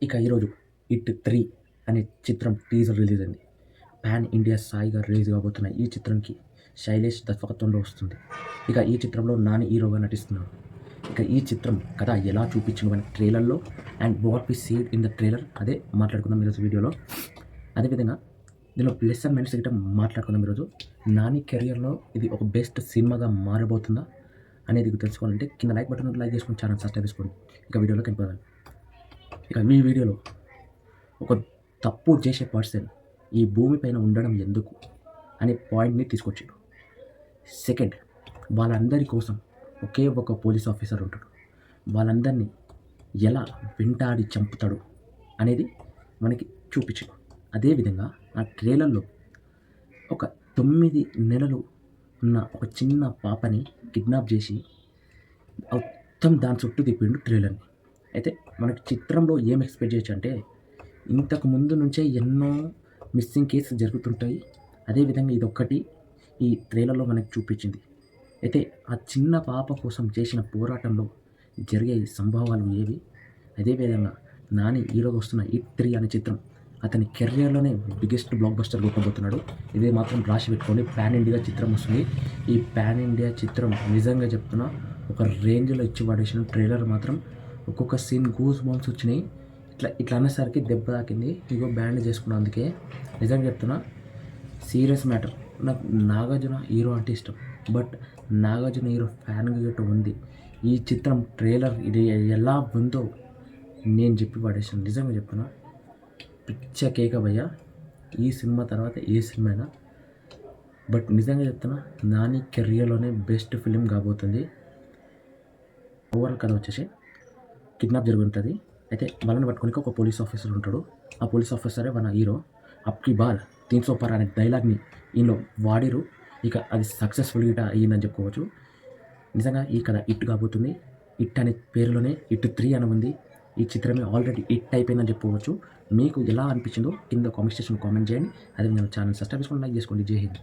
ఇక ఈరోజు ఇట్ 3 అనే చిత్రం టీజర్ రిలీజ్ అయింది. పాన్ ఇండియా స్థాయిగా రిలీజ్ కాబోతున్న ఈ చిత్రంకి శైలేష్ దర్శకత్వంలో వస్తుంది. ఇక ఈ చిత్రంలో నాని హీరోగా నటిస్తున్నాడు. ఇక ఈ చిత్రం కథ ఎలా చూపించింది మన ట్రైలర్లో and what we seed in the trailer అదే మాట్లాడుకుందాం ఈరోజు వీడియోలో. అదేవిధంగా దీనిలో ప్లస్ అండ్ మైనస్ గిట్ట మాట్లాడుకుందాం ఈరోజు. నాని కెరియర్లో ఇది ఒక బెస్ట్ సినిమాగా మారబోతుందా అనేది తెలుసుకోవాలంటే కింద లైక్ బటన్ లైక్ చేసుకొని ఛానల్ సబ్స్క్రైబ్ చేసుకోండి. ఇక వీడియోలోకి వెళ్ళిపోదాం. ఇక ఈ వీడియోలో ఒక తప్పు చేసే పర్సన్ ఈ భూమిపైన ఉండడం ఎందుకు అనే పాయింట్ని తీసుకొచ్చాడు. సెకండ్, వాళ్ళందరి కోసం ఒకే ఒక పోలీస్ ఆఫీసర్ ఉంటాడు. వాళ్ళందరినీ ఎలా వెంటాడి చంపుతాడు అనేది మనకి చూపించాడు. అదేవిధంగా ఆ ట్రైలర్లో ఒక 9 నెలలు ఉన్న ఒక చిన్న పాపని కిడ్నాప్ చేసి మొత్తం దాని చుట్టూ తిప్పిండు ట్రైలర్ని. అయితే మనకి చిత్రంలో ఏం ఎక్స్పెక్ట్ చేయొచ్చు అంటే ఇంతకు ముందు నుంచే ఎన్నో మిస్సింగ్ కేసులు జరుగుతుంటాయి. అదేవిధంగా ఇదొక్కటి ఈ ట్రైలర్లో మనకి చూపించింది. అయితే ఆ చిన్న పాప కోసం చేసిన పోరాటంలో జరిగే సంభవాలు ఏవి, అదేవిధంగా నాని హీరోగా వస్తున్న ఇట్ 3 అనే చిత్రం అతని కెరియర్లోనే బిగ్గెస్ట్ బ్లాక్ బస్టర్ కొట్టబోతున్నాడు. ఇదే మాత్రం రాసి పెట్టుకోండి. పాన్ ఇండియా చిత్రం వస్తుంది. ఈ పాన్ ఇండియా చిత్రం నిజంగా చెప్తున్నా ఒక రేంజ్లో ఇచ్చి పడేసిన ట్రైలర్ మాత్రం ఒక్కొక్క సీన్ గూస్ బాంబ్స్ వచ్చినాయి. ఇట్లా అనేసరికి దెబ్బ తాకింది. ఇగో బ్యాండ్ చేసుకున్నా. అందుకే నిజంగా చెప్తున్నా, సీరియస్ మ్యాటర్. నాకు నాగార్జున హీరో అంటే ఇష్టం, బట్ నాగార్జున హీరో ఫ్యాన్గా గట్ట ఉంది. ఈ చిత్రం ట్రైలర్ ఇది ఎలా ఉందో నేను చెప్పి పడేసాను. నిజంగా చెప్తున్నా, పిచ్చ కేక భయ్య. ఈ సినిమా తర్వాత ఏ సినిమా అయినా, బట్ నిజంగా చెప్తున్నా నాని కెరియర్లోనే బెస్ట్ ఫిలిం కాబోతుంది. ఓవరాల్ కథ వచ్చేసి కిడ్నాప్ జరుగుతుంది. అయితే వాళ్ళని పట్టుకొని ఒక పోలీస్ ఆఫీసర్ ఉంటాడు. ఆ పోలీస్ ఆఫీసరే మన హీరో. అప్కి బార్ 300 పార్ అనే డైలాగ్ని ఈయనలో వాడిరు. ఇక అది సక్సెస్ఫుల్గా అయ్యిందని చెప్పుకోవచ్చు. నిజంగా ఈ కథ హిట్ కాబోతుంది. హిట్ అనే పేరులోనే హిట్ 3 అని ఉంది. ఈ చిత్రమే ఆల్రెడీ హిట్ అయిపోయిందని చెప్పుకోవచ్చు. మీకు ఎలా అనిపించిందో కింద కామెంట్ సెక్షన్ కామెంట్ చేయండి. అదే మన ఛానల్ సబ్స్క్రైబ్ చేసుకోండి, లైక్ చేసుకోండి. జై హింద్.